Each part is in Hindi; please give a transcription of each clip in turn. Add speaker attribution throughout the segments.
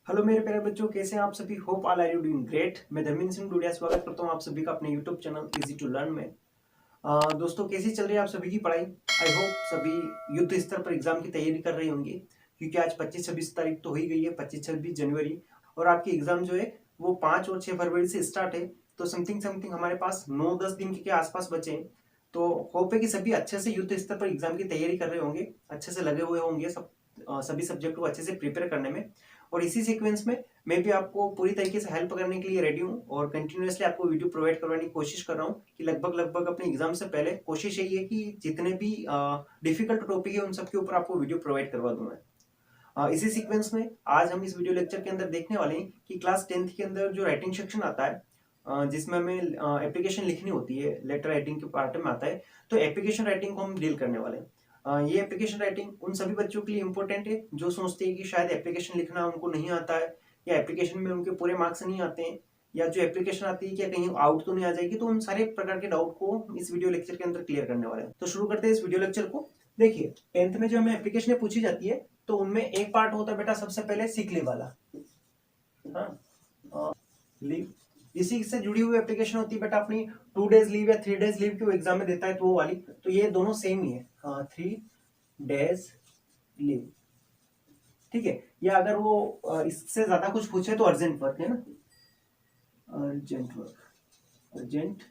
Speaker 1: हेलो मेरे प्यारे बच्चों, कैसे हैं आप सभी। Hope all are you doing great. मैं धर्मेंद्र सिंह डूडिया स्वागत करता हूं आप सभी का अपने YouTube channel easy to learn में। दोस्तों, कैसी चल रही है आप सभी की पढ़ाई। आई होप सभी युद्ध स्तर पर एग्जाम की तैयारी कर रही होंगी, क्योंकि आज 25-26 तारीख तो हो ही गई है, 25-26 जनवरी। और आपकी एग्जाम जो है वो 5 और 6 फरवरी से स्टार्ट है। तो समथिंग समथिंग हमारे पास 9-10 दिन के आसपास बचे हैं। तो होप है कि सभी अच्छे से युद्ध स्तर पर एग्जाम की तैयारी कर रहे होंगे, अच्छे से लगे हुए होंगे सब सभी सब्जेक्ट को अच्छे से प्रिपेयर करने में। और इसी सीक्वेंस में मैं भी आपको पूरी तरीके से हेल्प करने के लिए रेडी हूँ और कंटिन्यूअसली आपको वीडियो प्रोवाइड करवाने की कोशिश कर रहा हूँ कि लगभग लगभग अपने एग्जाम से पहले कोशिश यही है कि जितने भी डिफिकल्ट टॉपिक है उन सब के ऊपर आपको वीडियो प्रोवाइड करवा दूं मैं। इसी सीक्वेंस में आज हम इस वीडियो लेक्चर के अंदर देखने वाले हैं कि क्लास 10th के अंदर जो राइटिंग सेक्शन आता है, जिसमें हमें एप्लीकेशन लिखनी होती है, लेटर राइटिंग के पार्ट में आता है। तो एप्लीकेशन राइटिंग को हम डील करने वाले हैं। ये एप्लीकेशन राइटिंग उन सभी बच्चों के लिए इंपॉर्टेंट है जो सोचते हैं कि शायद एप्लीकेशन लिखना उनको नहीं आता है, या एप्लीकेशन में उनके पूरे मार्क्स नहीं आते हैं, या जो एप्लीकेशन आती है क्या कहीं आउट तो नहीं आ जाएगी। तो उन सारे प्रकार के डाउट को इस वीडियो लेक्चर के अंदर क्लियर करने वाले हैं। तो शुरू करते हैं इस वीडियो लेक्चर को। देखिए, 10th में जो हमें एप्लीकेशन पूछी जाती है तो उनमें एक पार्ट होता है बेटा सबसे पहले सिक लीव वाला। हाँ, लीव इसी से जुड़ी हुई एप्लीकेशन होती है बेटा अपनी 2 days लीव या 3 days लीव की वो एग्जाम में देता है तो वो वाली। तो ये दोनों सेम ही है, 3 days लीव। ठीक है, या अगर वो इससे ज्यादा कुछ पूछे तो अर्जेंट वर्क है ना, अर्जेंट वर्क, अर्जेंट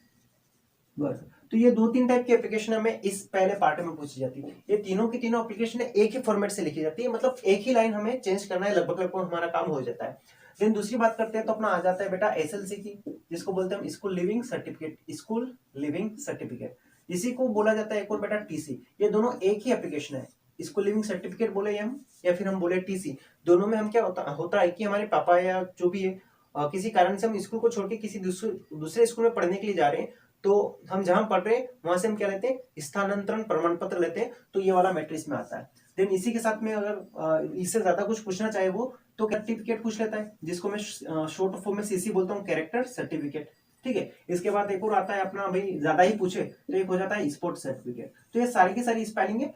Speaker 1: वर्क। तो ये 2-3 टाइप की एप्लीकेशन हमें इस पहले पार्ट में पूछी जाती है। ये तीनों की तीनों एप्लीकेशन एक ही फॉर्मेट से लिखी जाती है, मतलब एक ही लाइन हमें चेंज करना है, लगभग लगभग हमारा काम हो जाता है। देन दूसरी बात करते हैं तो अपना आ जाता है बेटा एसएलसी की, जिसको बोलते हैं हम school leaving certificate, school leaving certificate. इसी को बोला जाता है एक और बेटा टीसी। ये दोनों एक ही एप्लीकेशन है, स्कूल लिविंग सर्टिफिकेट बोले हम या फिर हम बोले टीसी। दोनों में हम क्या होता है कि हमारे पापा या जो भी है, किसी कारण से हम स्कूल को छोड़ के किसी दूसरे स्कूल में पढ़ने के लिए जा रहे हैं, तो हम जहां पढ़ रहे हैं वहां से हम क्या लेते हैं, स्थानांतरण प्रमाण पत्र लेते हैं। तो ये वाला मैट्रिक्स में आता है। देन इसी के साथ में अगर इससे ज्यादा कुछ पूछना चाहे वो तो सर्टिफिकेट पूछ लेता है, जिसको मैं शॉर्ट फॉर्म में सीसी बोलता हूँ, कैरेक्टर सर्टिफिकेट। ठीक है, इसके बाद एक और आता है अपना, भाई ज्यादा ही पूछे तो एक हो जाता है स्पोर्ट सर्टिफिकेट। तो ये सारी की सारी स्पेलिंग है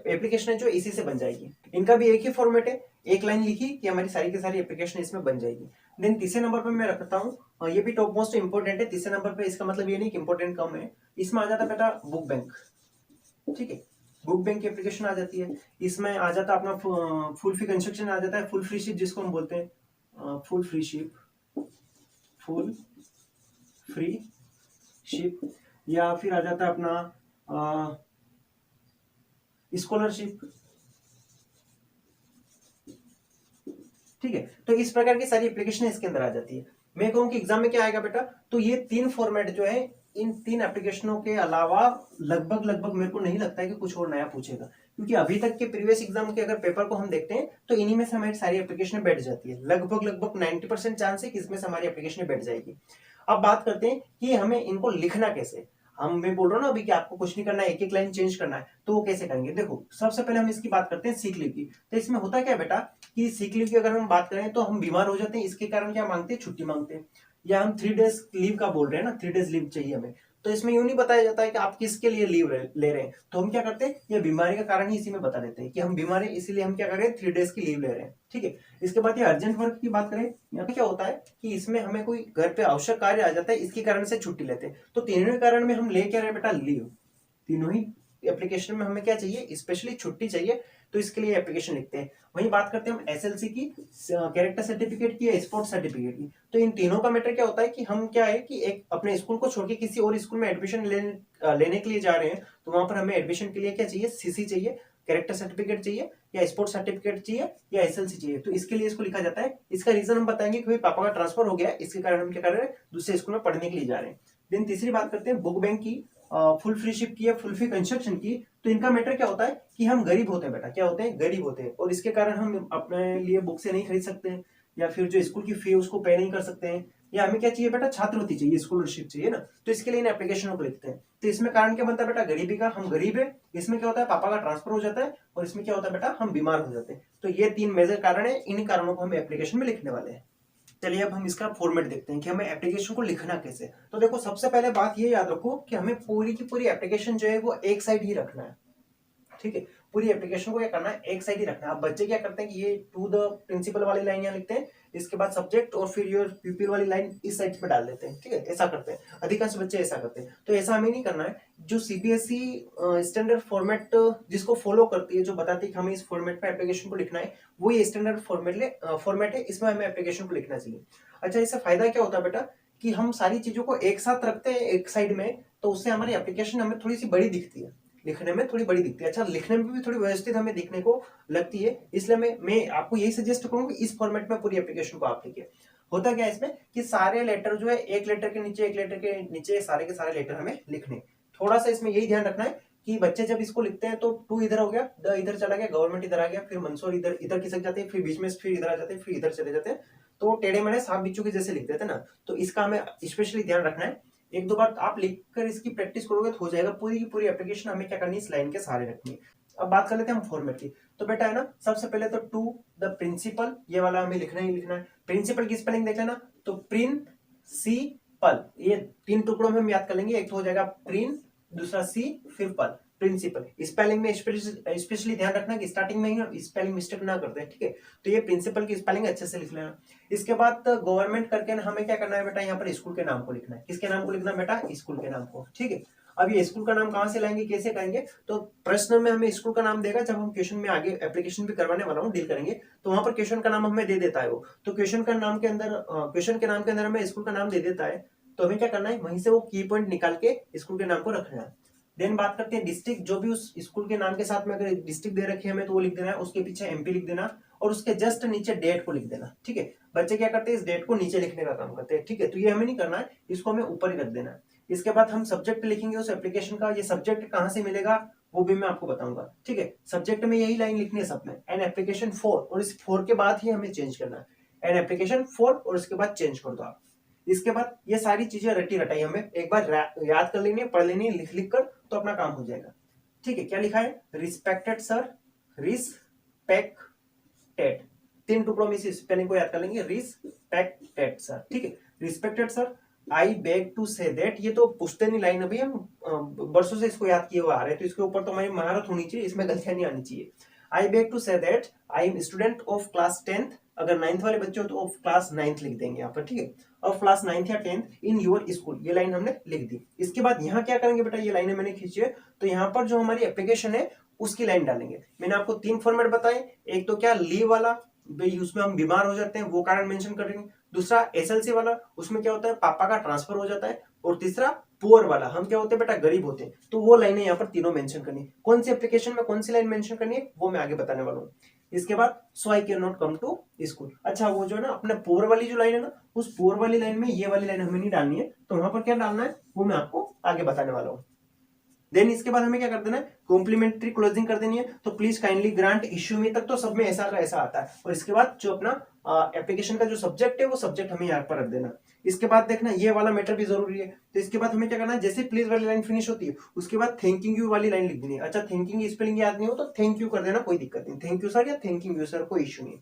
Speaker 1: एप्लीकेशन है जो इसी से बन जाएगी। इनका भी एक ही फॉर्मेट है, एक लाइन लिखी कि हमारी सारी की सारी एप्लीकेशन इसमें बन जाएगी। देन तीसरे नंबर पर मैं रखता हूँ, ये भी टॉप मोस्ट इंपोर्टेंट है तीसरे नंबर पे। इसका मतलब ये नहीं कि इंपोर्टेंट कम है, इसमें आ जाता है बेटा बुक बैंक। ठीक है, बुक बैंक की एप्लीकेशन आ जाती है। इसमें आ जाता है अपना फुल फी कंस्ट्रक्शन आ जाता है, फुल फ्री शिप जिसको हम बोलते हैं, full free ship, full free ship. या फिर आ जाता है अपना स्कॉलरशिप। ठीक है, तो इस प्रकार की सारी एप्लीकेशन इसके अंदर आ जाती है। मैं कहूँ कि एग्जाम में क्या आएगा बेटा, तो ये 3 फॉर्मेट जो है, इन 3 एप्लीकेशनों के अलावा लगभग लगभग मेरे को नहीं लगता है कि कुछ और नया पूछेगा, क्योंकि अभी तक के प्रीवियस एग्जाम के अगर पेपर को हम देखते हैं तो इन्हीं में से हमारी सारी एप्लीकेशन बैठ जाती है। लगभग लगभग 90% चांस है कि इसमें से हमारी एप्लीकेशन बैठ जाएगी। अब बात करते हैं कि हमें इनको लिखना कैसे। मैं बोल रहा हूँ ना अभी कि आपको कुछ नहीं करना है, एक एक लाइन चेंज करना है, तो वो कैसे करेंगे। देखो, सबसे पहले हम इसकी बात करते हैं सीक लीव की। तो इसमें होता क्या है बेटा कि सीक लीव की अगर हम बात करें तो हम बीमार हो जाते हैं, इसके कारण क्या मांगते हैं, छुट्टी मांगते हैं। या हम 3 days लीव का बोल रहे हैं ना, 3 days लीव चाहिए हमें, तो इसमें यूं नहीं बताया जाता है कि आप किसके लिए लीव ले रहे हैं। तो हम क्या करते हैं, ये बीमारी का कारण ही इसी में बता देते हैं कि हम बीमार हैं, इसीलिए हम क्या कर रहे हैं, 3 days की लीव ले रहे हैं। ठीक है, इसके बाद ये अर्जेंट वर्क की बात करें, यहाँ पे क्या होता है कि इसमें हमें कोई घर पे आवश्यक कार्य आ जाता है, इसके कारण से छुट्टी लेते हैं। तो तीनों कारण में हम ले क्या रहे हैं बेटा, लीव। तीनों ही एप्लीकेशन में हमें क्या चाहिए, स्पेशली छुट्टी चाहिए, तो इसके लिए एप्लीकेशन लिखते हैं। वहीं बात करते हैं हम एसएलसी की, कैरेक्टर सर्टिफिकेट की या स्पोर्ट्स सर्टिफिकेट की। तो इन तीनों का मैटर क्या होता है कि हम क्या है कि एक अपने स्कूल को छोड़ के किसी और स्कूल में एडमिशन लेने के लिए जा रहे हैं, तो वहां पर हमें एडमिशन के लिए क्या चाहिए, सीसी चाहिए, कैरेक्टर सर्टिफिकेट चाहिए, या स्पोर्ट्स सर्टिफिकेट चाहिए, या एसएलसी चाहिए। तो इसके लिए इसको लिखा जाता है। इसका रीजन हम बताएंगे कि भाई पापा का ट्रांसफर हो गया, इसके कारण हम क्या कर रहे हैं, दूसरे स्कूल में पढ़ने के लिए जा रहे हैं। देन तीसरी बात करते हैं बुक बैंक की, फुल फ्री शिप की या फुल फ्री कंस्ट्रक्शन की। तो इनका मैटर क्या होता है कि हम गरीब होते हैं बेटा, क्या होते हैं, गरीब होते हैं, और इसके कारण हम अपने लिए बुक से नहीं खरीद सकते हैं, या फिर जो स्कूल की फी है उसको पे नहीं कर सकते हैं, या हमें क्या चाहिए बेटा, छात्रवृत्ति चाहिए, स्कॉलरशिप चाहिए ना। तो इसके लिए इन एप्लीकेशनों को लिखते हैं। तो इसमें कारण क्या बनता है बेटा, गरीबी का, हम गरीब है। इसमें क्या होता है, पापा का ट्रांसफर हो जाता है, और इसमें क्या होता है बेटा, हम बीमार हो जाते हैं। तो ये 3 मेजर कारण है, इन कारणों को हम एप्लीकेशन में लिखने वाले हैं। चलिए अब हम इसका फॉर्मेट देखते हैं कि हमें एप्लीकेशन को लिखना कैसे। तो देखो, सबसे पहले बात ये याद रखो कि हमें पूरी की पूरी एप्लीकेशन जो है वो एक साइड ही रखना है। ठीक है, पूरी एप्लीकेशन को क्या करना है, एक साइड ही रखना है। अब बच्चे क्या करते हैं कि ये टू द प्रिंसिपल वाली लाइन यहाँ लिखते हैं, इसके बाद सब्जेक्ट और फिर योर पीपल वाली लाइन इस साइड पे डाल देते हैं, ठीक है, ऐसा करते हैं, अधिकांश बच्चे ऐसा करते हैं। तो ऐसा हमें नहीं करना है। जो सीबीएसई स्टैंडर्ड फॉर्मेट जिसको फॉलो करती है, जो बताती है कि हमें इस फॉर्मेट में एप्लीकेशन को लिखना है, वो ये स्टैंडर्ड फॉर्मेट है, इसमें हमें एप्लीकेशन को लिखना चाहिए। अच्छा, इससे फायदा क्या होता है बेटा कि हम सारी चीजों को एक साथ रखते हैं एक साइड में, तो उससे हमारी एप्लीकेशन हमें थोड़ी सी बड़ी दिखती है, लिखने में थोड़ी बड़ी दिखती है। अच्छा, लिखने में भी थोड़ी व्यवस्थित हमें दिखने को लगती है, इसलिए मैं आपको यही सजेस्ट करूंगा कि इस फॉर्मेट में पूरी एप्लीकेशन को आप लिखिए। होता क्या है इसमें कि सारे लेटर जो है एक लेटर के नीचे एक लेटर के नीचे सारे के सारे लेटर हमें लिखने। थोड़ा सा इसमें यही ध्यान रखना है कि बच्चे जब इसको लिखते हैं तो टू इधर हो गया, द इधर चला गया, गवर्नमेंट इधर आ गया, फिर मंसूर इधर इधर खिसक जाते हैं, फिर बीच में फिर इधर आ जाते हैं, फिर इधर चले जाते हैं, तो टेढ़े मेढ़े सांप बिच्छू के जैसे लिख देते हैं ना। तो इसका हमें स्पेशली ध्यान रखना है। एक दो बार आप लिखकर इसकी प्रैक्टिस करोगे तो हो जाएगा। पूरी की पूरी एप्लीकेशन हमें क्या करनी है, इस लाइन के सहारे रखनी है। अब बात कर लेते हैं हम फॉर्मेट की। तो बेटा है ना, सबसे पहले तो टू द प्रिंसिपल ये वाला हमें लिखना ही लिखना है। प्रिंसिपल की स्पेलिंग देख लेना, तो प्रिंसिपल, ये तीन टुकड़ों में हम याद कर लेंगे। एक तो हो जाएगा प्रिन, दूसरा सी, फिर पल, प्रिंसिपल। स्पेलिंग में स्पेशली ध्यान रखना कि स्टार्टिंग में ही स्पेलिंग मिस्टेक ना करते हैं, ठीक है। तो ये प्रिंसिपल की स्पेलिंग अच्छे से लिख लेना। इसके बाद गवर्नमेंट करके ना हमें क्या करना है बेटा, यहाँ पर स्कूल के नाम को लिखना है। किसके नाम को लिखना है बेटा, स्कूल के नाम को, ठीक है। अब ये स्कूल का नाम कहां से लाएंगे, कैसे करेंगे, तो प्रश्न में हमें स्कूल का नाम देगा। जब हम क्वेश्चन में आगे एप्लीकेशन भी करवाने वाला हूँ, डील करेंगे, तो वहां पर क्वेश्चन का नाम हमें दे देता है वो। तो क्वेश्चन का नाम के अंदर क्वेश्चन के नाम के अंदर हमें स्कूल का नाम दे देता है, तो हमें क्या करना है, वहीं से वो की पॉइंट निकाल के स्कूल के नाम को रखना है। देन बात करते हैं डिस्ट्रिक्ट। जो भी उस स्कूल के नाम के साथ में अगर डिस्ट्रिक्ट दे रखी है हमें, तो वो लिख देना है, उसके पीछे एमपी लिख देना, और उसके जस्ट नीचे डेट को लिख देना, ठीक है। बच्चे क्या करते हैं, इस डेट को नीचे लिखने का काम करते हैं, ठीक है। तो ये हमें नहीं करना है, इसको हमें ऊपर ही रख देना है। इसके बाद हम सब्जेक्ट लिखेंगे उस एप्लीकेशन का। ये सब्जेक्ट कहां से मिलेगा वो भी मैं आपको बताऊंगा, ठीक है। सब्जेक्ट में यही लाइन लिखनी है सब में, एन एप्लीकेशन फॉर, और इस फॉर के बाद ही हमें चेंज करना है, एन एप्लीकेशन फॉर, और इसके बाद चेंज कर दो आप। इसके बाद ये सारी चीजें रटी रटाई हमें एक बार याद कर लेनी है, पढ़ लेनी है लिख लिख कर, तो अपना काम हो जाएगा, ठीक है। क्या लिखा है, रिस्पेक्टेड सर, रिस्पेक्टेड, तीन टुकड़ों में इस स्पेलिंग को याद कर लेंगे, रिस्पेक्टेड सर, ठीक है। Respected sir, I beg to say that, ये तो पुश्तैनी लाइन अभी हम बरसों से इसको याद किए हुए आ रहे हैं, तो इसके ऊपर तो हमारी महारत होनी चाहिए, इसमें गलतियां नहीं आनी चाहिए। I beg to say that I am student of class 10th, अगर 9th वाले बच्चे हो तो ऑफ क्लास 9th लिख देंगे यहाँ पर, ठीक है। ऑफ क्लास 9th या 10th इन योर स्कूल, ये लाइन हमने लिख दी। इसके बाद यहाँ क्या करेंगे बेटा, ये लाइनें मैंने खींची है, तो यहाँ पर जो हमारी एप्लीकेशन है उसकी लाइन डालेंगे। मैंने आपको तीन फॉर्मेट बताए, एक तो क्या लीव वाला, भाई उसमें हम बीमार हो जाते हैं वो कारण मेंशन करेंगे। दूसरा एसएलसी वाला, उसमें क्या होता है पापा का ट्रांसफर हो जाता है। और तीसरा पुअर वाला, हम क्या होते हैं बेटा गरीब होते हैं। तो वो लाइनें यहाँ पर तीनों मेंशन करनी है। कौन सी एप्लीकेशन में कौन सी लाइन मेंशन करनी है वो मैं आगे बताने वाला हूँ। इसके बाद so I can not come to school. अच्छा, वो जो है ना अपने पुअर वाली जो लाइन है ना, उस पुअर वाली लाइन में ये वाली लाइन हमें नहीं डालनी है, तो वहां पर क्या डालना है वो मैं आपको आगे बताने वाला हूँ। देन इसके बाद हमें क्या कर देना है, कॉम्प्लीमेंट्री क्लोजिंग कर देनी है। तो प्लीज काइंडली ग्रांट इश्यू मी तक तो सब में ऐसा का ऐसा आता है, और इसके बाद जो अपना एप्लीकेशन का जो सब्जेक्ट है वो सब्जेक्ट हमें यहाँ पर रख देना। इसके बाद देखना ये वाला मैटर भी जरूरी है। तो इसके बाद हमें क्या करना है, जैसे प्लीज वाली लाइन फिनिश होती है उसके बाद थैंकिंग यू वाली लाइन लिख देनी है। अच्छा, थैंकिंग की स्पेलिंग याद नहीं हो तो थैंक यू कर देना, कोई दिक्कत नहीं, थैंक यू सर या थैंकिंग यू सर, कोई इश्यू नहीं।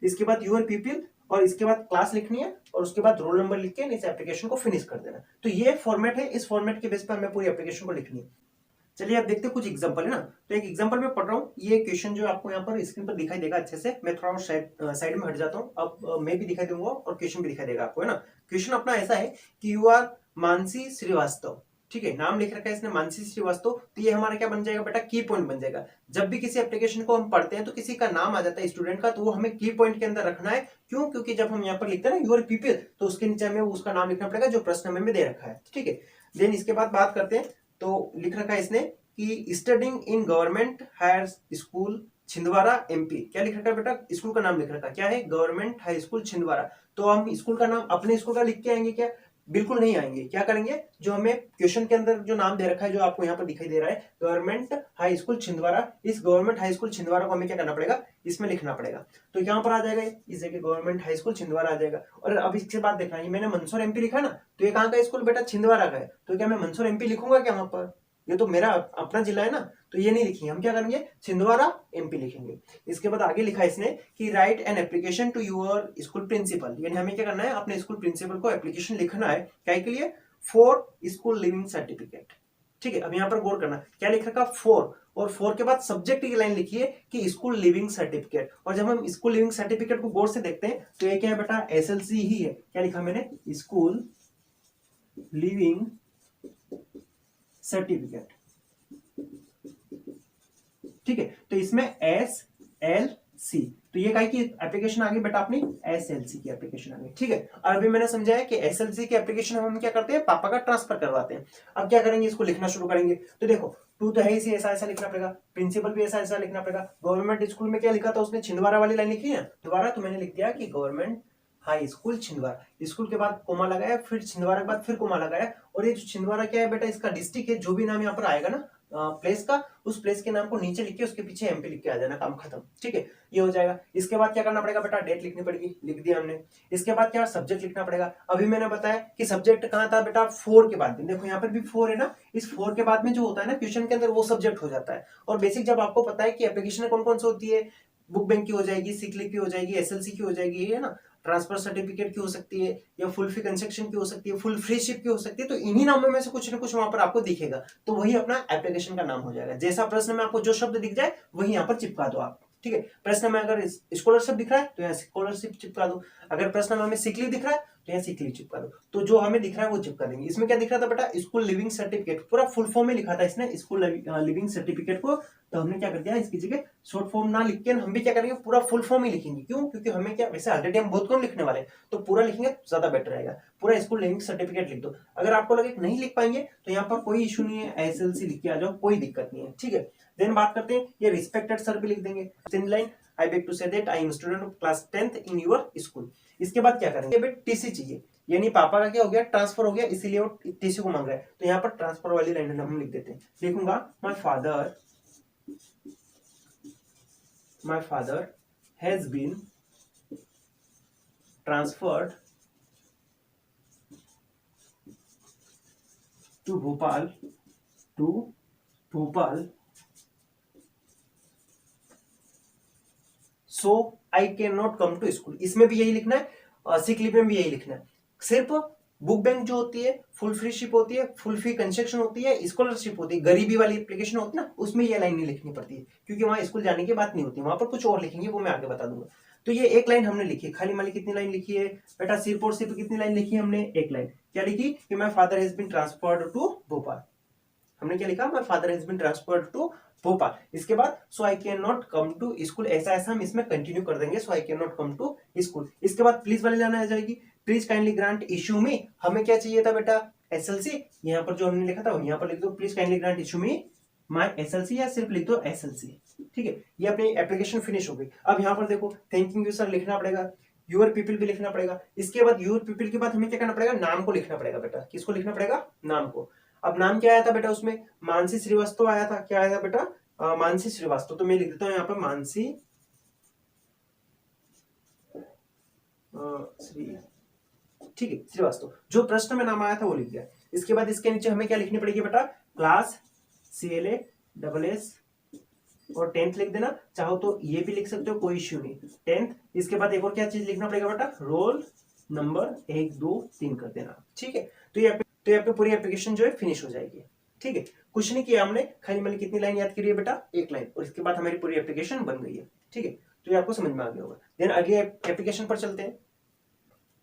Speaker 1: इसके बाद यूर पीपल, और इसके बाद क्लास लिखनी है, और उसके बाद रोल नंबर लिख के इस एप्लीकेशन को फिनिश कर देना। तो ये फॉर्मेट है, इस फॉर्मेट के बेस पर हमें पूरी एप्लीकेशन को लिखनी है। चलिए अब देखते हैं कुछ एग्जांपल है ना। तो एक एग्जांपल में पढ़ रहा हूँ, ये क्वेश्चन जो आपको यहाँ पर स्क्रीन पर दिखाई देगा अच्छे से। मैं थोड़ा साइड में हट जाता हूँ, अब मैं भी दिखाई दूंगा और क्वेश्चन भी दिखाई देगा आपको, है ना। क्वेश्चन अपना ऐसा है कि यू आर मानसी श्रीवास्तव, ठीक है, नाम लिख रखा है इसने मानसी श्रीवास्तव। तो ये हमारा क्या बन जाएगा बेटा, की पॉइंट बन जाएगा। जब भी किसी एप्लीकेशन को हम पढ़ते हैं तो किसी का नाम आ जाता है स्टूडेंट का, तो वो हमें की पॉइंट के अंदर रखना है। क्यों, क्योंकि जब हम यहाँ पर लिखते हैं ना यूर पीपल, तो उसके नीचे हमें उसका नाम लिखना पड़ेगा जो प्रश्न में दे रखा है, ठीक है। देन इसके बाद बात करते हैं, तो लिख रखा है इसने कि studying in government higher school Chhindwara MP. क्या लिख रखा है बेटा, स्कूल का नाम लिख रखा है, क्या है, गवर्नमेंट हाई स्कूल छिंदवाड़ा। तो हम स्कूल का नाम अपने स्कूल का लिख के आएंगे क्या, बिल्कुल नहीं आएंगे। क्या करेंगे, जो हमें क्वेश्चन के अंदर जो नाम दे रखा है, जो आपको यहाँ पर दिखाई दे रहा है गवर्नमेंट हाई स्कूल छिंदवाड़ा, इस गवर्नमेंट हाई स्कूल छिंदवाड़ा को हमें क्या करना पड़ेगा, इसमें लिखना पड़ेगा। तो यहाँ पर आ जाएगा इस जगह गवर्नमेंट हाई स्कूल छिंदवाड़ा आ जाएगा। और अब इसके बाद देखना, ये मैंने मंदसौर एमपी लिखा ना, तो ये कहाँ का स्कूल बेटा, छिंदवाड़ा का है। तो क्या मैं मंदसौर एमपी लिखूंगा क्या वहां पर, ये तो मेरा अपना जिला है ना, तो ये नहीं लिखेंगे। हम क्या करेंगे, छिंदवाड़ा एमपी लिखेंगे। इसके बाद आगे लिखा है इसने कि write an application to your school principal, यानी हमें क्या करना है, अपने स्कूल प्रिंसिपल को एप्लीकेशन लिखना है। क्या के लिए, फॉर स्कूल लिविंग सर्टिफिकेट, ठीक है, अब यहाँ पर गौर करना, क्या लिख रखा 4, और 4 के बाद सब्जेक्ट की लाइन लिखी है कि स्कूल लिविंग सर्टिफिकेट। और जब हम स्कूल लिविंग सर्टिफिकेट को गौर से देखते हैं तो ये क्या है बेटा, एसएलसी ही है। क्या लिखा मैंने, स्कूल लिविंग सर्टिफिकेट। ठीक है, तो इसमें एस एल सी, तो ये कहीं की एप्लीकेशन आ गई बेटा अपनी एसएलसी की एप्लीकेशन आ गई। ठीक है, और अभी मैंने समझाया कि एसएलसी की एप्लीकेशन हम क्या करते हैं, पापा का ट्रांसफर करवाते हैं। अब क्या करेंगे, इसको लिखना शुरू करेंगे। तो देखो टू तो है इसी, ऐसा ऐसा लिखना पड़ेगा, प्रिंसिपल भी ऐसा ऐसा लिखना पड़ेगा। गवर्नमेंट स्कूल में क्या लिखा था उसने, छिंदवाड़ा वाली लाइन लिखी है दोबारा, तो मैंने लिख दिया कि government high school Chhindwara. School के बाद कोमा लगाया, फिर छिंदवाड़ा के बाद फिर कोमा लगाया। और ये जो छिंदवाड़ा क्या है बेटा, इसका डिस्ट्रिक्ट है, जो भी नाम यहाँ पर आएगा ना प्लेस का, उस प्लेस के नाम को नीचे लिख के उसके पीछे एमपी लिख के आ जाना, काम खत्म। ठीक है, ये हो जाएगा। इसके बाद क्या करना पड़ेगा बेटा, डेट लिखनी पड़ेगी, लिख दिया हमने। इसके बाद क्या, सब्जेक्ट लिखना पड़ेगा। अभी मैंने बताया कि सब्जेक्ट कहाँ था बेटा, 4 के बाद में। देखो यहाँ पर भी 4 है ना, इस 4 के बाद में जो होता है ना क्वेश्चन के अंदर, वो सब्जेक्ट हो जाता है। और बेसिक जब आपको पता है कि एप्लीकेशन कौन कौन सी होती है, बुक बैंक की हो जाएगी, सिक लीव की हो जाएगी, एसएलसी की हो जाएगी, है ना, ट्रांसफर सर्टिफिकेट की हो सकती है, या फुल फी कंस्ट्रक्शन की हो सकती है, फुल फ्री शिप की हो सकती है। तो इन्हीं नामों में से कुछ ना कुछ वहां पर आपको दिखेगा, तो वही अपना एप्लीकेशन का नाम हो जाएगा। जैसा प्रश्न में आपको जो शब्द दिख जाए वही यहाँ पर चिपका दो आप। ठीक है, प्रश्न में अगर स्कॉलरशिप दिख रहा है तो यहाँ स्कॉलरशिप चिपका दो, अगर प्रश्न में हमें सिक लीव दिख रहा है तो यहाँ सिक लीव चिपका दो। तो जो हमें दिख रहा है वो चिपका देंगे। इसमें क्या दिख रहा था बेटा, स्कूल लिविंग सर्टिफिकेट, पूरा फुल फॉर्म में लिखा था इसने स्कूल लिविंग सर्टिफिकेट को, तो हमने क्या कर दिया, इसकी जगह शॉर्ट फॉर्म ना लिख के हम भी क्या करेंगे, पूरा फुल फॉर्म ही लिखेंगे। क्यों, क्योंकि हमें क्या, वैसे ऑलरेडी हम बहुत कम लिखने वाले, तो पूरा लिखेंगे ज्यादा बेटर रहेगा। पूरा स्कूल लिविंग सर्टिफिकेट लिख दो। अगर आपको लगे नहीं लिख पाएंगे तो यहाँ पर कोई इशू नहीं है, एसएलसी लिख के आ जाओ, कोई दिक्कत नहीं है। ठीक है, देन बात करते हैं, ये रिस्पेक्टेड सर भी लिख देंगे, in line I beg to say that I am student of class 10th in your school. इसके बाद क्या करेंगे, टीसी चाहिए, यानी पापा का क्या हो गया, ट्रांसफर हो गया, इसीलिए वो टीसी को मांग रहा है। तो यहाँ पर ट्रांसफर वाली लाइन हम लिख देते हैं, लिखूंगा my father has been transferred to Bhopal so I cannot come to school। इसमें भी यही लिखना है, सिक लीव में भी यही लिखना है। सिर्फ बुक बैंक जो होती है, फुल फ्री शिप होती है, फुल फी कंस्ट्रक्शन होती है, स्कॉलरशिप होती है, गरीबी वाली एप्लीकेशन होती है ना, उसमें ये लाइन नहीं लिखनी पड़ती है, क्योंकि वहां स्कूल जाने की बात नहीं होती, वहां पर कुछ और लिखेंगे, वो मैं आगे बता दूंगा। तो ये एक लाइन हमने लिखी, खाली माली कितनी लाइन लिखी है बेटा, सिर्फ और सिर्फ कितनी लाइन लिखी है हमने, एक लाइन। क्या लिखी कि my father has been transferred to Bhopal. हमने क्या लिखा, my father has been transferred to Bhopal. इसके बाद so I can not come to school, ऐसा ऐसा हम इसमें कंटिन्यू कर देंगे, so I can not come to school. इसके बाद प्लीज वाली लाइन आ जाएगी, please kindly grant issue me. हमें क्या चाहिए था बेटा, एसएलसी। यहाँ पर जो हमने लिखा था यहाँ पर लिख दो, please kindly grant issue me my SLC, या सिर्फ लिख दो एसएलसी। ठीक है, ये अपनी एप्लीकेशन फिनिश हो गई। अब यहाँ पर देखो, थैंकिंग यू सर लिखना पड़ेगा, यूर पीपल भी लिखना पड़ेगा। इसके बाद यूर पीपल के बाद हमें क्या करना पड़ेगा, नाम को लिखना पड़ेगा बेटा। किसको लिखना पड़ेगा, नाम को। अब नाम क्या आया था बेटा उसमें, मानसी श्रीवास्तव आया था। क्या आया था बेटा, मानसी श्रीवास्तव। तो मैं लिख देता हूं यहाँ पर मानसी श्री, ठीक है, श्रीवास्तव। जो प्रश्न में नाम आया था वो लिख दिया। इसके बाद इसके नीचे हमें क्या लिखनी पड़ेगी बेटा, क्लास CLA और 10th लिख देना, चाहो तो ये भी लिख सकते हो, कोई इश्यू नहीं, 10th। इसके बाद एक और क्या चीज लिखना पड़ेगा बेटा, रोल नंबर 1 2 3 कर देना। ठीक है, तो ये आपकी पूरी एप्लीकेशन जो है फिनिश हो जाएगी। ठीक है, कुछ नहीं किया हमने, खाली मैंने कितनी लाइन याद करी है बेटा, एक लाइन, और इसके बाद हमारी पूरी एप्लीकेशन बन गई है। ठीक है, तो ये आपको समझ में आ गया होगा। देन अगली एप्लीकेशन पर चलते हैं।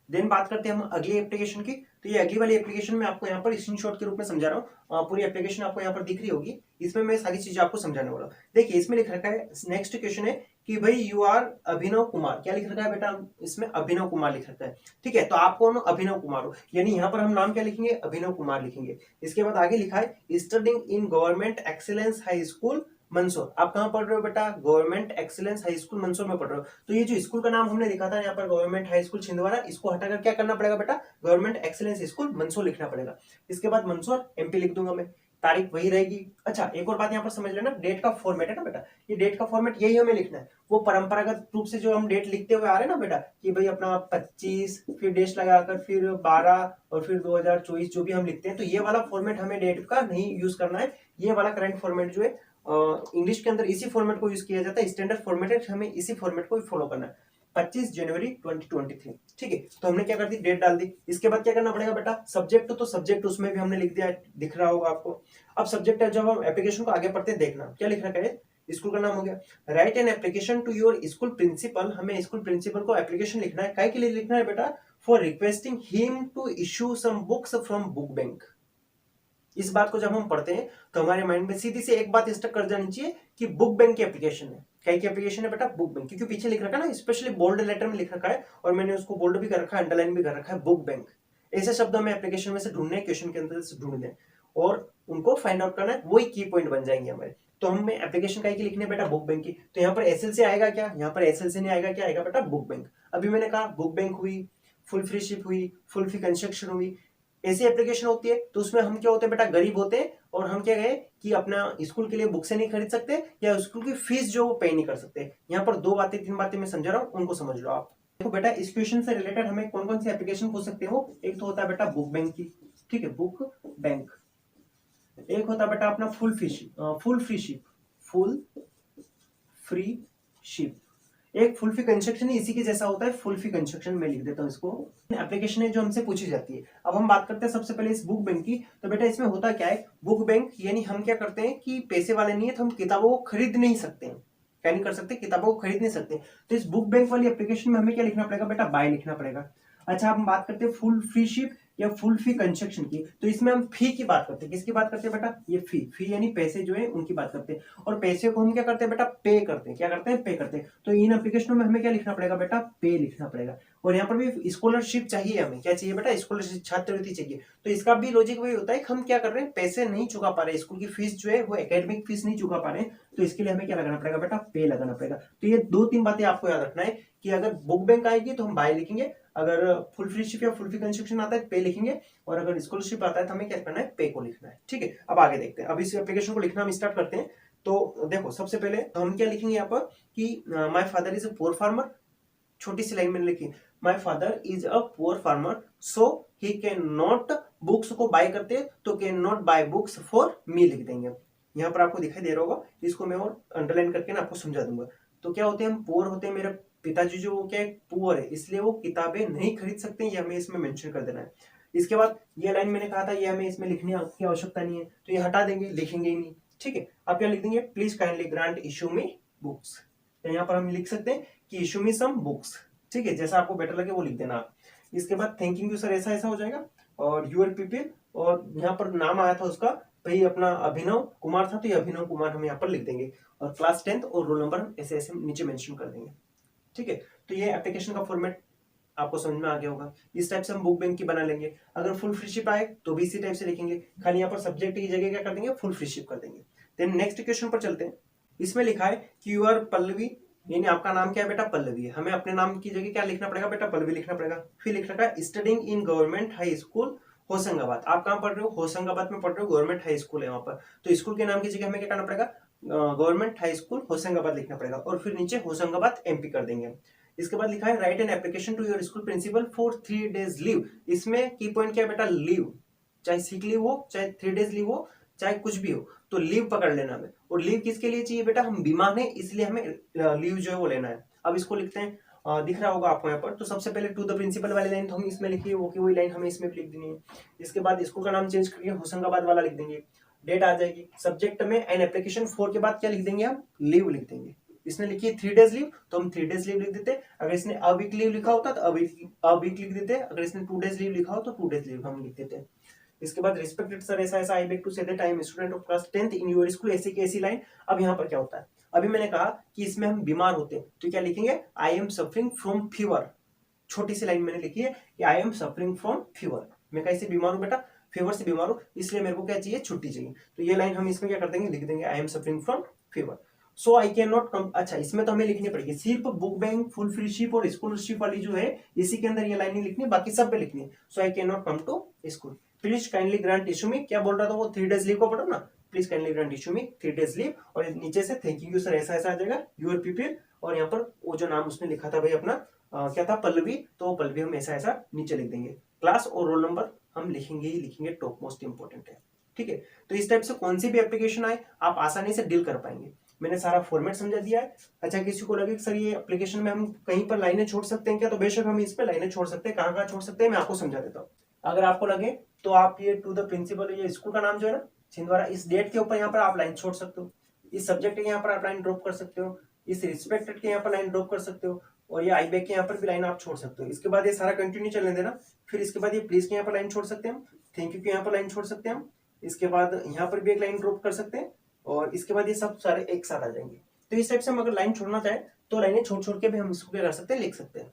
Speaker 1: देन बात करते हैं हम अगली एप्लीकेशन की। तो ये अगली वाली एप्लीकेशन में आपको यहाँ पर स्क्रीनशॉट के रूप में समझा रहा हूँ, पूरी एप्लीकेशन आपको यहाँ पर दिख रही होगी। इसमें मैं सारी चीजें आपको समझाने वाला हूँ। देखिए इसमें लिख रखा है, नेक्स्ट क्वेश्चन है कि भाई यू आर अभिनव कुमार। क्या लिख रखा है बेटा, इसमें अभिनव कुमार लिख रखा है। ठीक है, तो आप कौन हो, अभिनव कुमार हो, यानी यहाँ पर हम नाम क्या लिखेंगे, अभिनव कुमार लिखेंगे। इसके बाद आगे लिखा है studying in government excellence high school Mandsaur. आप कहां पढ़ रहे हो बेटा, government excellence high school Mandsaur में पढ़ रहे हो। तो ये जो स्कूल का नाम हमने लिखा था यहाँ पर गवर्नमेंट हाई स्कूल छिंदवाड़ा, इसको हटाकर क्या करना पड़ेगा बेटा, गवर्नमेंट एक्सीलेंस स्कूल मंदसौर लिखना पड़ेगा। इसके बाद मंदसौर MP लिख दूंगा मैं, तारीख वही रहेगी। अच्छा एक और बात यहाँ पर समझ लेना, डेट का फॉर्मेट है ना बेटा, ये डेट का फॉर्मेट यही हमें लिखना है। वो परंपरागत रूप से जो हम डेट लिखते हुए आ रहे हैं ना बेटा, कि भाई अपना 25 फिर डेट लगाकर फिर 12 और फिर 2024 जो भी हम लिखते हैं, तो ये वाला फॉर्मेट हमें डेट का नहीं यूज करना है। ये वाला करंट फॉर्मेट जो है इंग्लिश के अंदर इसी फॉर्मेट को यूज किया जाता है, स्टैंडर्ड फॉर्मेट है, हमें इसी फॉर्मेट को फॉलो करना है। 25 जनवरी 2023। ठीक है, तो हमने क्या कर दी, डेट डाल दी। इसके बाद क्या करना पड़ेगा बेटा, सब्जेक्ट, तो सब्जेक्ट उसमें भी हमने लिख दिया, दिख रहा होगा आपको। अब सब्जेक्ट है, जब हम एप्लीकेशन को आगे पढ़ते हैं, देखना क्या लिख रखा है, स्कूल का नाम हो गया। Write an application to your school principal, हमें स्कूल प्रिंसिपल को एप्लीकेशन लिखना है, काय के लिए लिखना है बेटा, for requesting him to issue some books from book bank. इस बात को जब हम पढ़ते हैं तो हमारे माइंड में सीधी से एक बात स्टक कर जानी चाहिए कि बुक बैंक की एप्लीकेशन है। क्या की एप्लीकेशन है बेटा, बुक बैंक, क्योंकि पीछे लिख रखा है ना, स्पेशली बोल्ड लेटर में लिख रखा है, और मैंने उसको बोल्ड भी कर रखा है, अंडरलाइन भी कर रखा है, बुक बैंक। ऐसे शब्द हमें एप्लीकेशन में से ढूंढने, क्वेश्चन के अंदर से ढूंढने और उनको फाइंड आउट करना है, वही की पॉइंट बन जाएंगे हमारे। तो हमें एप्लीकेशन का लिखनी है बेटा, बुक बैंक की। तो यहाँ पर एसएलसी आएगा क्या, यहाँ पर एसएलसी नहीं आएगा, क्या आएगा बेटा, बुक बैंक। अभी मैंने कहा बुक बैंक हुई, फुल फ्री शिप हुई, फुल फी कंस्ट्रक्शन हुई, ऐसी एप्लीकेशन होती है। तो उसमें हम क्या होते हैं बेटा, गरीब होते हैं, और हम क्या गए कि अपना स्कूल के लिए बुक से नहीं खरीद सकते, या स्कूल की फीस जो पे नहीं कर सकते। यहाँ पर 2 बातें 3 बातें मैं समझा रहा हूँ, उनको समझ लो आप। देखो बेटा, इस क्वेश्चन से रिलेटेड हमें कौन कौन सी एप्लीकेशन पूछ सकते हो। एक तो होता है बेटा बुक बैंक की, ठीक है, बुक बैंक। एक होता है बेटा अपना full free ship, full free ship. एक फुल फी कंस्ट्रक्शन इसी के जैसा होता है, फुल फी कंस्ट्रक्शन में लिख देता हूं इसको। एप्लीकेशन है जो हमसे पूछी जाती है। अब हम बात करते हैं सबसे पहले इस बुक बैंक की। तो बेटा इसमें होता क्या है, बुक बैंक यानी हम क्या करते हैं कि पैसे वाले नहीं है, तो हम किताबों को खरीद नहीं सकते हैं। क्या नहीं कर सकते, किताबों को खरीद नहीं सकते। तो इस बुक बैंक वाली एप्लीकेशन में हमें क्या लिखना पड़ेगा बेटा, बाय लिखना पड़ेगा। अच्छा, हम बात करते हैं फुल फ्री शिप या फुल फी कंस्ट्रक्शन की। तो इसमें हम फी की बात करते हैं, किसकी बात करते हैं बेटा, ये फी यानी पैसे जो है उनकी बात करते हैं। और पैसे को हम क्या करते हैं बेटा, पे करते हैं। क्या करते हैं, पे करते हैं। तो इन एप्लीकेशनों में हमें क्या लिखना पड़ेगा बेटा, पे लिखना पड़ेगा। और यहाँ पर भी स्कॉलरशिप चाहिए हमें, क्या चाहिए बेटा, स्कॉलरशिप, छात्रवृत्ति चाहिए। तो इसका भी लॉजिक वही होता है कि हम क्या कर रहे हैं, पैसे नहीं चुका पा रहे, स्कूल की फीस जो है वो एकेडमिक फीस नहीं चुका पा रहे, तो इसके लिए हमें क्या लगाना पड़ेगा बेटा, पे लगाना पड़ेगा। तो ये 2-3 बातें आपको याद रखना है कि अगर बुक बैंक आएगी तो हम बाय लिखेंगे, अगर फुल फ्री शिप या फुल फ्री कंस्ट्रक्शन आता है पे लिखेंगे, और अगर स्कॉलरशिप आता है तो हमें क्या करना है, पे को लिखना है। ठीक है, अब आगे देखते हैं। अब इस एप्लीकेशन को लिखना हम स्टार्ट करते हैं। तो देखो सबसे पहले तो हम क्या लिखेंगे यहाँ पर कि my father is a poor farmer. छोटी सी लाइन मैंने लिखी, my father is a poor farmer so he can not, books को बाय करते तो can not buy books for me लिख देंगे। यहाँ पर आपको दिखाई दे रहा होगा, इसको मैं और अंडरलाइन करके ना आपको समझा दूंगा। तो क्या होते हैं, हम पुअर होते हैं, मेरे पिताजी जो क्या है, पुअर है, इसलिए वो किताबें नहीं खरीद सकते, ये हमें इसमें मेंशन कर देना है। इसके बाद ये लाइन मैंने कहा था ये हमें इसमें लिखने की आवश्यकता नहीं है, तो ये हटा देंगे, लिखेंगे ही नहीं। ठीक है, आप क्या लिख देंगे, please kindly grant issue me books. तो यहाँ पर हम लिख सकते हैं कि इशू मी सम बुक्स। ठीक है, जैसा आपको बेटर लगे वो लिख देना आप। इसके बाद थैंकिंग यू सर, ऐसा ऐसा हो जाएगा, और यूर पीपल, और यहाँ पर नाम आया था उसका, भाई अपना अभिनव कुमार था, तो ये अभिनव कुमार हम यहाँ पर लिख देंगे, और क्लास 10th और रोल नंबर ऐसे ऐसे नीचे मेंशन कर देंगे। ठीक है, तो ये एप्लीकेशन का फॉर्मेट आपको समझ में आ गया होगा। इस टाइप से हम बुक बैंक की बना लेंगे। अगर फुल फ्री शिप आए तो भी इसी टाइप से लिखेंगे, खाली यहाँ पर सब्जेक्ट की जगह क्या कर देंगे, फुल फ्री शिप कर देंगे। देन नेक्स्ट क्वेश्चन पर चलते हैं। इसमें लिखा है कि यू आर पल्लवी, यानी आपका नाम क्या है बेटा, पल्लवी है। हमें अपने नाम की जगह क्या लिखना पड़ेगा बेटा, पल्लवी लिखना पड़ेगा। फिर लिख रखा है studying in government high school Hoshangabad. आप कहाँ पढ़ रहे हो, होशंगाबाद में पढ़ रहे हो, गवर्नमेंट हाई स्कूल है वहां पर। तो स्कूल के नाम की जगह हमें क्या करना पड़ेगा, गवर्नमेंट हाई स्कूल होशंगाबाद लिखना पड़ेगा, और फिर नीचे होशंगाबाद एमपी कर देंगे। इसके बाद लिखा है write an application to your school principal for 3 days leave. इसमें की पॉइंट क्या है बेटा, लीव, चाहे सिक लीव हो, चाहे 3 days लीव हो, चाहे कुछ भी हो, तो लीव पकड़ लेना हमें। और लीव किसके लिए चाहिए बेटा, हम बीमार हैं इसलिए हमें लीव जो है वो लेना है। अब इसको लिखते हैं, दिख रहा होगा आपको यहाँ पर। तो सबसे पहले टू द प्रिंसिपल वाली लाइन तो हम इसमें लिखिए, वो की वही लाइन हमें इसमें भी लिख देनी है। इसके बाद स्कूल का नाम चेंज करके होशंगाबाद वाला लिख देंगे, डेट आ जाएगी। सब्जेक्ट में एन एप्लीकेशन फॉर के बाद क्या लिख देंगे, हम लीव लिख देंगे। इसने लिखी है 3 days लीव, तो हम 3 days लीव लिख देते। अगर इसने अ वीक लीव लिखा होता तो अ वीक लिख देते। अगर इसने 2 days लीव लिखा हो तो 2 days लीव हम लिख देते। इसके बाद रिस्पेक्टेड सर ऐसा ऐसा, I beg to say that I am student of class 10th in your school, ऐसी की ऐसी लाइन। अब यहाँ पर क्या होता है, अभी मैंने कहा कि इसमें हम बीमार होते हैं, तो क्या लिखेंगे, I am suffering from fever. छोटी सी लाइन मैंने लिखी है कि I am suffering from fever. मैं कैसे बीमार हूं बेटा, फीवर से बीमार हूं, इसलिए मेरे को क्या चाहिए, छुट्टी चाहिए। तो ये लाइन हम इसमें क्या कर देंगे, लिख देंगे I am suffering from fever so I can not कम। अच्छा, इसमें तो हमें लिखनी पड़ेगी सिर्फ book bank, full free ship और स्कॉलरशिप वाली जो है इसी के अंदर ये लाइन नहीं लिखनी, बाकी सब पे लिखनी है। So I can not come to school, please kindly grant issue me. क्या बोल रहा था वो, 3 days लीव को पढ़ो ना, please kindly grant issue me 3 days leave, और नीचे से थैंक यू सर ऐसा ऐसा आ जाएगा, यूर पीपल, और यहाँ पर वो जो नाम उसने लिखा था भाई अपना क्या था, पल्लवी, तो पल्लवी हम ऐसा ऐसा नीचे लिख देंगे। क्लास और रोल नंबर हम लिखेंगे ही लिखेंगे, टॉप मोस्ट इंपोर्टेंट है। ठीक है, तो इस टाइप से कौन सी भी एप्लीकेशन आए आप आसानी से डील कर पाएंगे। मैंने सारा फॉर्मेट समझा दिया है। अच्छा, किसी को लगे कि सर ये एप्लीकेशन में हम कहीं पर लाइनें छोड़ सकते हैं क्या, तो बेशक हम इस पे लाइनें छोड़ सकते हैं। कहाँ कहाँ छोड़ सकते हैं मैं आपको समझा देता हूँ। अगर आपको लगे तो आप ये टू द प्रिंसिपल, ये स्कूल का नाम जो है ना छिंदवाड़ा, इस डेट के ऊपर यहाँ पर आप लाइन छोड़ सकते हो, इस सब्जेक्ट के यहाँ पर आप लाइन ड्रॉप कर सकते हो, इस रिस्पेक्टेड के यहाँ पर लाइन ड्रॉप कर सकते हो, और ये आई बैक के यहाँ पर भी लाइन आप छोड़ सकते हो। इसके बाद ये सारा कंटिन्यू चलने देना। फिर इसके बाद ये प्लीज के यहाँ पर लाइन छोड़ सकते हैं हम, थैंक यू के यहाँ पर लाइन छोड़ सकते हैं हम, इसके बाद यहाँ पर भी एक लाइन ड्रॉप कर सकते हैं, और इसके बाद ये सब सारे एक साथ आ जाएंगे। तो इस टाइप से हम अगर लाइन छोड़ना चाहें तो लाइनें छोड़ छोड़ के भी हम इसको क्या कर सकते हैं, लिख सकते हैं।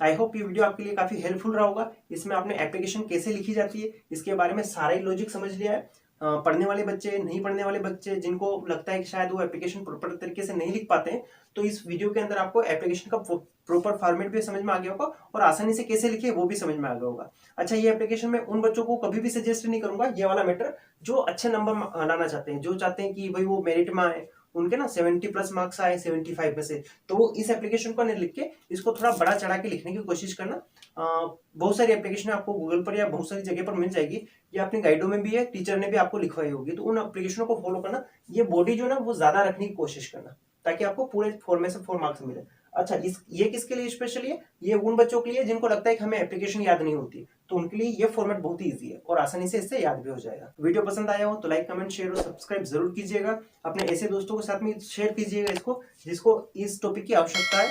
Speaker 1: आई होप ये वीडियो आपके लिए काफी हेल्पफुल रहा होगा। इसमें आपने एप्लीकेशन कैसे लिखी जाती है इसके बारे में सारा ही लॉजिक समझ लिया है। पढ़ने वाले बच्चे, नहीं पढ़ने वाले बच्चे, जिनको लगता है कि शायद वो एप्लीकेशन प्रॉपर तरीके से नहीं लिख पाते हैं, तो इस वीडियो के अंदर आपको एप्लीकेशन का प्रॉपर फॉर्मेट भी समझ में आ गया होगा और आसानी से कैसे लिखे वो भी समझ में आ गया होगा। अच्छा, ये एप्लीकेशन मैं उन बच्चों को कभी भी सजेस्ट नहीं करूंगा, ये वाला मैटर, जो अच्छे नंबर लाना चाहते हैं, जो चाहते हैं कि भाई वो मेरिट में आए, उनके ना 70 प्लस मार्क्स आए 75 में से, तो वो इस एप्लीकेशन को नहीं लिख के इसको थोड़ा बड़ा चढ़ा के लिखने की कोशिश करना। बहुत सारी एप्लीकेशन आपको गूगल पर या बहुत सारी जगह पर मिल जाएगी, ये अपनी गाइडों में भी है, टीचर ने भी आपको लिखवाई होगी, तो उन एप्लीकेशनों को फॉलो करना। ये बॉडी जो ना वो ज्यादा रखने की कोशिश करना, ताकि आपको पूरे 4 में से 4 मार्क्स मिले। अच्छा, ये किसके लिए स्पेशली है, ये उन बच्चों के लिए जिनको लगता है कि हमें एप्लीकेशन याद नहीं होती, तो उनके लिए ये फॉर्मेट बहुत ही ईजी है और आसानी से इससे याद भी हो जाएगा। वीडियो पसंद आया हो तो लाइक, कमेंट, शेयर और सब्सक्राइब जरूर कीजिएगा। अपने ऐसे दोस्तों के साथ में शेयर कीजिएगा इसको, जिसको इस टॉपिक की आवश्यकता है,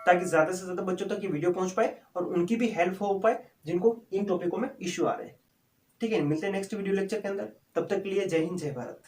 Speaker 1: ताकि ज्यादा से ज्यादा बच्चों तक ये वीडियो पहुंच पाए और उनकी भी हेल्प हो पाए जिनको इन टॉपिकों में इश्यू आ रहे हैं। ठीक है, मिलते हैं नेक्स्ट वीडियो लेक्चर के अंदर। तब तक के लिए जय हिंद, जय भारत।